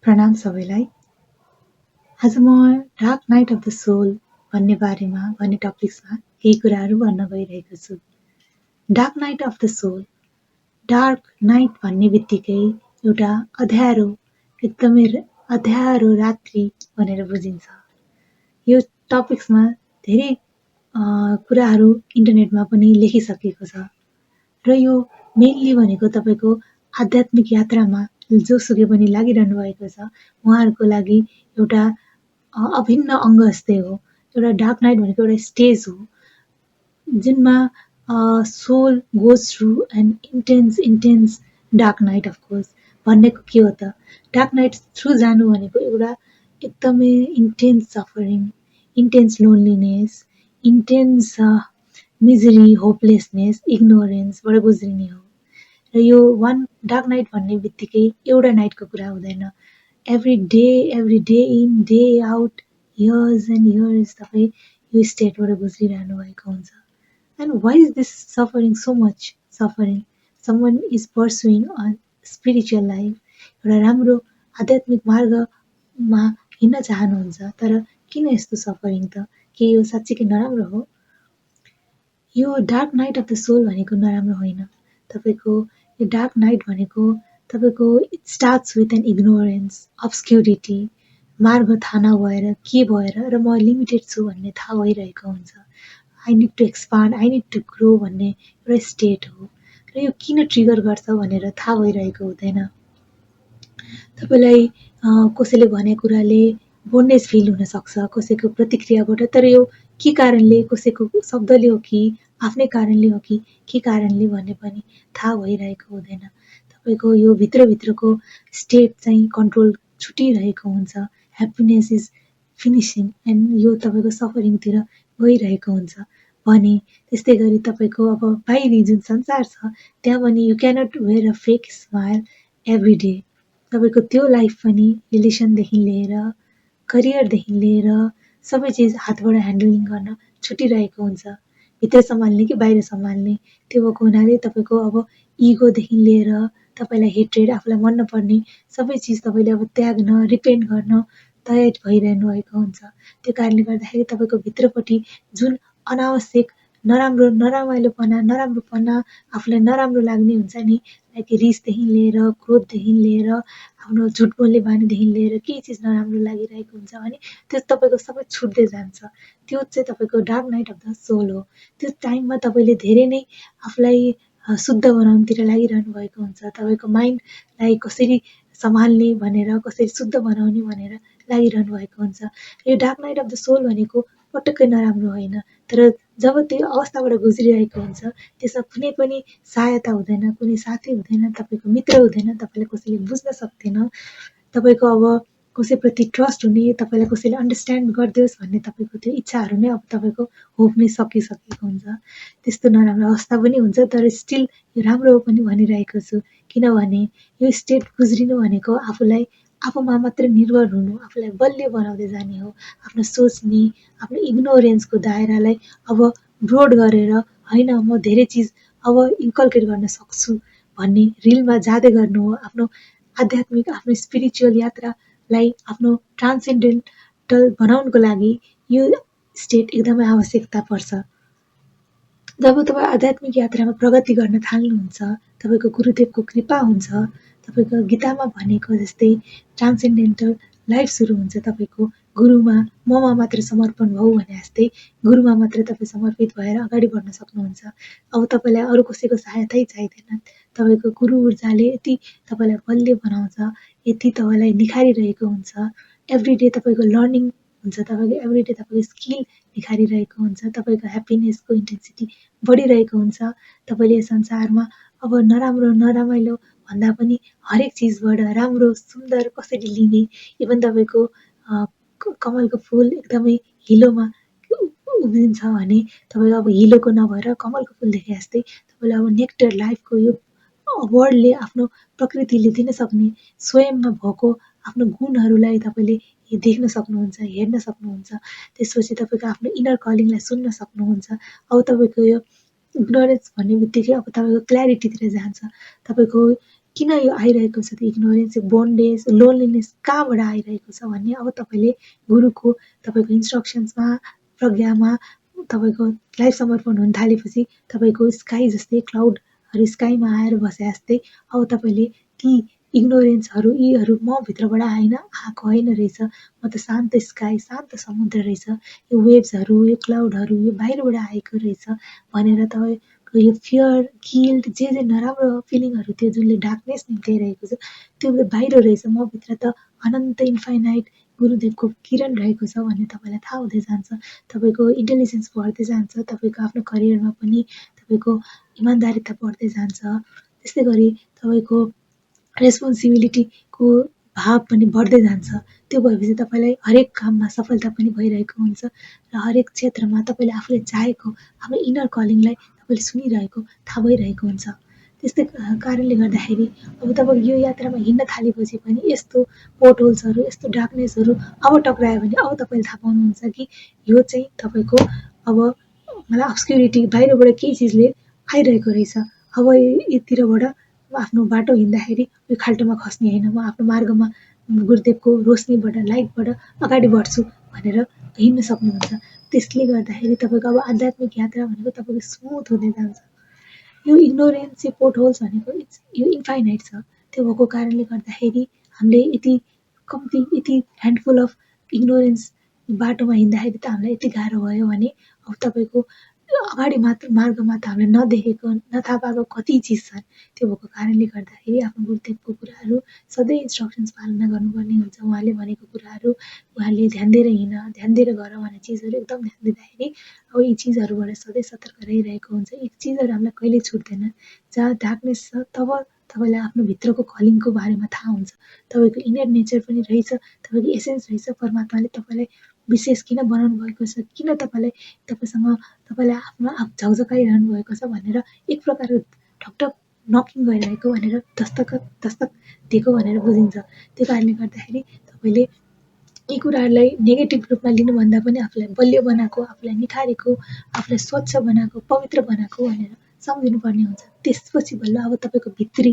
प्रणाम सबैलाई। आज म dark night of the soul भन्ने टपिक्समा केही कुराहरू भन्न गइरहेको छु। Dark night of the soul, dark night भन्ने बित्तिकै एउटा अँध्यारो, एकदमै अँध्यारो रात्रि भनेर बुझिन्छ। यो टपिक्समा धेरै कुराहरू इन्टरनेटमा पनि लेखिसकेको छ र यो मेनली भनेको तपाईँको आध्यात्मिक यात्रामा जोसुकै पनि लागिरहनु भएको छ उहाँहरूको लागि एउटा अभिन्न अङ्ग जस्तै हो। एउटा डार्क नाइट भनेको एउटा स्टेज हो जुनमा soul goes through and intense dark night of course. भनेको के हो त, डार्क नाइट थ्रु जानु भनेको एउटा एकदमै intense suffering, intense loneliness, intense misery, hopelessness, इग्नोरेन्सबाट गुज्रिने हो। र यो डार्क नाइट भन्ने बित्तिकै एउटा नाइटको कुरा हुँदैन। Every day in day out, years and years तपाईँ यो स्टेटबाट गुज्रिरहनु भएको हुन्छ। And why is this suffering so much suffering? Someone is pursuing a spiritual life, एउटा राम्रो आध्यात्मिक मार्गमा हिँड्न चाहनुहुन्छ, तर किन यस्तो सफरिङ त? के यो साँच्चीकै नराम्रो हो? यो dark night of the soul भनेको नराम्रो होइन। तपाईँको यो डार्क नाइट भनेको तपाईँको it starts with an ignorance, obscurity, मार्ग थाहा नभएर के भएर र म लिमिटेड छु भन्ने थाहा भइरहेको हुन्छ। I need to expand, I need to grow भन्ने एउटा स्टेट हो र यो किन ट्रिगर गर्छ भनेर थाहा भइरहेको हुँदैन। तपाईँलाई कसैले भने कुराले बोन्डेज फिल हुनसक्छ कसैको प्रतिक्रियाबाट, तर यो के कारणले, कसैको शब्दले हो कि आफ्नै कारणले हो कि के कारणले भन्ने पनि थाहा भइरहेको हुँदैन। तपाईँको यो भित्रभित्रको स्टेट चाहिँ कन्ट्रोल छुटिरहेको हुन्छ। ह्याप्पिनेस इज फिनिसिङ एन्ड यो तपाईँको सफरिङतिर गइरहेको हुन्छ भने त्यस्तै गरी तपाईँको अब बाहिरी जुन संसार छ त्यहाँ पनि you cannot wear a fake smile every day. तपाईँको त्यो लाइफ पनि रिलेसनदेखि लिएर करियरदेखि लिएर सबै चिज हातबाट ह्यान्डलिङ गर्न छुटिरहेको हुन्छ। भित्र सम्हाल्ने कि बाहिर सम्हाल्ने त्यो भएको हुनाले तपाईँको अब इगोदेखि लिएर तपाईँलाई हेट्रेड, आफूलाई मन नपर्ने सबै चिज तपाईँले अब त्याग्न, रिपेन्ट गर्न तयार भइरहनु भएको हुन्छ। त्यो कारणले गर्दाखेरि तपाईँको भित्रपट्टि जुन अनावश्यक नरमाइलोपना, नराम्रोपना, आफूलाई नराम्रो लाग्ने हुन्छ नि, लाइक रिसदेखि लिएर, क्रोधदेखि लिएर, आफ्नो झुट बोल्ने बानीदेखि लिएर केही चिज नराम्रो लागिरहेको हुन्छ भने त्यो तपाईँको सबै छुट्दै जान्छ। त्यो चाहिँ तपाईँको dark night of the soul हो। त्यो टाइममा तपाईँले धेरै नै आफूलाई शुद्ध बनाउनुतिर लागिरहनु भएको हुन्छ। तपाईँको माइन्डलाई कसरी सम्हाल्ने भनेर, कसरी शुद्ध बनाउने भनेर लागिरहनु भएको हुन्छ। यो dark night of the soul भनेको पटक्कै नराम्रो होइन, तर जब त्यो अवस्थाबाट गुज्रिरहेको हुन्छ त्यसमा कुनै पनि सहायता हुँदैन, कुनै साथी हुँदैन, तपाईँको मित्र हुँदैन, तपाईँलाई कसैले बुझ्न सक्दैन, तपाईँको अब कसैप्रति ट्रस्ट हुने, तपाईँलाई कसैले अन्डरस्ट्यान्ड गरिदियोस् भन्ने तपाईँको त्यो इच्छाहरू नै अब तपाईँको होप नै सकिसकेको हुन्छ। त्यस्तो नराम्रो अवस्था पनि हुन्छ, तर स्टिल यो राम्रो हो पनि भनिरहेको छु। किनभने यो स्टेट गुज्रिनु भनेको आफूलाई आफूमा मात्रै निर्भर हुनु, आफूलाई बलियो बनाउँदै जाने हो। आफ्नो सोच्ने, आफ्नो इग्नोरेन्सको दायरालाई अब ब्रोड गरेर होइन म धेरै चिज अब इन्कल्केट गर्न सक्छु भन्ने रिलमा जाँदै गर्नु हो। आफ्नो आध्यात्मिक, आफ्नो स्पिरिचुअल यात्रालाई आफ्नो ट्रान्सेन्डेन्टल बनाउनको लागि यो स्टेट एकदमै आवश्यकता पर्छ। जब तपाईँ आध्यात्मिक यात्रामा प्रगति गर्न थाल्नुहुन्छ, तपाईँको गुरुदेवको कृपा हुन्छ, तपाईँको गीतामा भनेको जस्तै ट्रान्सेन्डेन्टल लाइफ सुरु हुन्छ। तपाईँको गुरुमा, ममा मात्र समर्पण भऊ भने जस्तै गुरुमा मात्र तपाईँ समर्पित भएर अगाडि बढ्न सक्नुहुन्छ। अब तपाईँलाई अरू कसैको सहायतै चाहिँदैन। तपाईँको गुरु ऊर्जाले यति तपाईँलाई बलियो बनाउँछ, यति तपाईँलाई निखारिरहेको हुन्छ। एभ्री डे तपाईँको लर्निङ हुन्छ, तपाईँको एभ्री डे तपाईँको स्किल निखारिरहेको हुन्छ, तपाईँको ह्याप्पिनेसको इन्टेन्सिटी बढिरहेको हुन्छ। तपाईँले संसारमा अब नराम्रो, नरमाइलो भन्दा पनि हरेक चिजबाट राम्रो, सुन्दर कसरी लिने, इभन तपाईँको कमलको फुल एकदमै हिलोमा उब्जिन्छ भने तपाईँको अब हिलोको नभएर कमलको फुल देखे जस्तै तपाईँलाई अब नेक्टर लाइफको यो वर्ल्डले, आफ्नो प्रकृतिले दिन सक्ने स्वयंमा भएको आफ्नो गुणहरूलाई तपाईँले देख्न सक्नुहुन्छ, हेर्न सक्नुहुन्छ। त्यसपछि तपाईँको आफ्नो इनर कलिङलाई सुन्न सक्नुहुन्छ। अब तपाईँको यो इग्नोरेन्स भन्ने बित्तिकै अब तपाईँको क्ल्यारिटीतिर जान्छ। तपाईँको किन यो आइरहेको छ, त्यो इग्नोरेन्स, बोन्डेज, लोनलीनेस कहाँबाट आइरहेको छ भन्ने अब तपाईँले गुरुको तपाईँको इन्स्ट्रक्सन्समा, प्रज्ञामा तपाईँको लाइफ समर्पण हुन थालेपछि तपाईँको स्काई जस्तै क्लाउडहरू स्काईमा आएर बसे जस्तै अब तपाईँले ती इग्नोरेन्सहरू यीहरू म भित्रबाट आएको होइन रहेछ, म त शान्त स्काई, शान्त समुद्र रहेछ, यो वेभ्सहरू, यो क्लाउडहरू यो बाहिरबाट आएको रहेछ भनेर तपाईँको यो फियर, गिल्ट, जे नराम्रो फिलिङहरू थियो जुनले डार्कनेस निम्त्याइरहेको छ त्यो बाहिर रहेछ, मभित्र त अनन्त इन्फाइनाइट गुरुदेवको किरण रहेको छ भन्ने तपाईँलाई थाहा हुँदै जान्छ। तपाईँको इन्टेलिजेन्स बढ्दै जान्छ, तपाईँको आफ्नो करियरमा पनि तपाईँको इमान्दारिता बढ्दै जान्छ। त्यस्तै गरी तपाईँको रेस्पोन्सिबिलिटीको भाव पनि बढ्दै जान्छ। त्यो भएपछि तपाईँलाई हरेक काममा सफलता पनि भइरहेको हुन्छ र हरेक क्षेत्रमा तपाईँले आफूले चाहेको आफ्नो इनर कलिङलाई तपाईँले सुनिरहेको थाहा भइरहेको हुन्छ। त्यस्तै कारणले गर्दाखेरि अब तपाईँ यो यात्रामा हिँड्न थालेपछि पनि यस्तो पोर्टहोल्सहरू, यस्तो डार्कनेसहरू अब टक्रायो भने अब तपाईँले थाहा पाउनुहुन्छ कि यो चाहिँ तपाईँको अब मलाई अब्स्क्युरिटी बाहिरबाट केही चिजले आइरहेको रहेछ। अब यतिरबाट आफ्नो बाटो हिँड्दाखेरि यो खाल्टोमा खस्ने होइन, म आफ्नो मार्गमा गुरुदेवको रोशनीबाट, लाइटबाट अगाडि बढ्छु भनेर हिँड्न सक्नुहुन्छ। त्यसले गर्दाखेरि तपाईँको अब आध्यात्मिक यात्रा भनेको तपाईँको स्मुथ हुँदै जान्छ। यो इग्नोरेन्स, यो पोर्टहोल्स भनेको यो इन्फाइनाइट छ। त्यो भएको कारणले गर्दाखेरि हामीले यति कम्ती, यति ह्यान्डफुल अफ इग्नोरेन्स बाटोमा हिँड्दाखेरि त हामीलाई यति गाह्रो भयो भने अब तपाईँको अगाडि मात्र मार्गमा त हामीले नदेखेको, नथाहा पाएको कति चिज छन्। त्यो भएको कारणले गर्दाखेरि आफ्नो गुरुदेवको कुराहरू सधैँ इन्स्ट्रक्सन्स पालना गर्नुपर्ने हुन्छ। उहाँले भनेको कुराहरू उहाँले ध्यान दिएर हिँड, ध्यान दिएर गर भन्ने चिजहरू एकदम ध्यान दिँदाखेरि अब यी चिजहरूबाट सधैँ सतर्क रहिरहेको हुन्छ। यी चिजहरू हामीलाई कहिल्यै छुट्दैन। जहाँ डार्कनेस छ तब तपाईँलाई आफ्नो भित्रको कलिङको बारेमा थाहा हुन्छ। तपाईँको इनर नेचर पनि रहेछ, तपाईँको एसेन्स रहेछ, परमात्माले तपाईँलाई विशेष किन बनाउनु भएको छ, किन तपाईँलाई आफ्नो झकझकाइरहनु भएको छ भनेर एक प्रकारको ढकढक नकिङ गरिरहेको भनेर दस्तक दिएको भनेर बुझिन्छ। त्यो कारणले गर्दाखेरि तपाईँले यी कुराहरूलाई नेगेटिभ रूपमा लिनुभन्दा पनि आफूलाई बलियो बनाएको, आफूलाई निखारेको, आफूलाई स्वच्छ बनाएको, पवित्र बनाएको भनेर सम्झिनुपर्ने हुन्छ। त्यसपछि बल्ल अब तपाईँको भित्री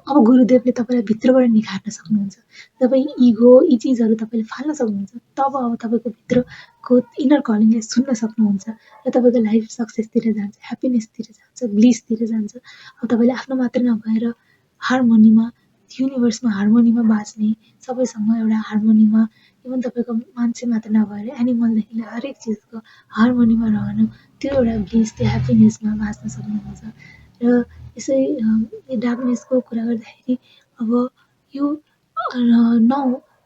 अब गुरुदेवले तपाईँलाई भित्रबाट निखार्न सक्नुहुन्छ। जब इगो, यी चिजहरू तपाईँले फाल्न सक्नुहुन्छ तब अब तपाईँको भित्रको इनर कलिङलाई सुन्न सक्नुहुन्छ र तपाईँको लाइफ सक्सेसतिर जान्छ, ह्याप्पिनेसतिर जान्छ, ब्लिसतिर जान्छ। अब तपाईँले आफ्नो मात्र नभएर हार्मोनीमा, युनिभर्समा हार्मोनीमा बाँच्ने, सबैसँग एउटा हार्मोनीमा, इभन तपाईँको मान्छे मात्र नभएर एनिमलदेखि लिएर हरेक चिजको हार्मोनीमा रहनु, त्यो एउटा ब्लिस, त्यो ह्याप्पिनेसमा बाँच्न सक्नुहुन्छ। र यसै यो डार्कनेसको कुरा गर्दाखेरि अब यो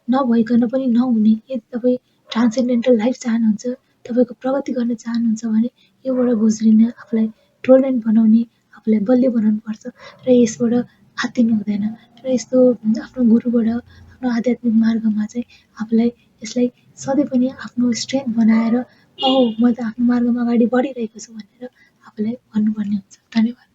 नभइकन पनि नहुने, यदि तपाईँ ट्रान्सेन्डेन्टल लाइफ चाहनुहुन्छ, तपाईँको प्रगति गर्न चाहनुहुन्छ भने योबाट गुज्रिन आफूलाई टोलरेन्ट बनाउने, आफूलाई बलियो बनाउनुपर्छ र यसबाट हात्तिनु हुँदैन। र यस्तो आफ्नो गुरुबाट, आफ्नो आध्यात्मिक मार्गमा चाहिँ आफूलाई यसलाई सधैँ पनि आफ्नो स्ट्रेन्थ बनाएर म त आफ्नो मार्गमा अगाडि बढिरहेको छु भनेर आफूलाई भन्नुपर्ने हुन्छ। धन्यवाद।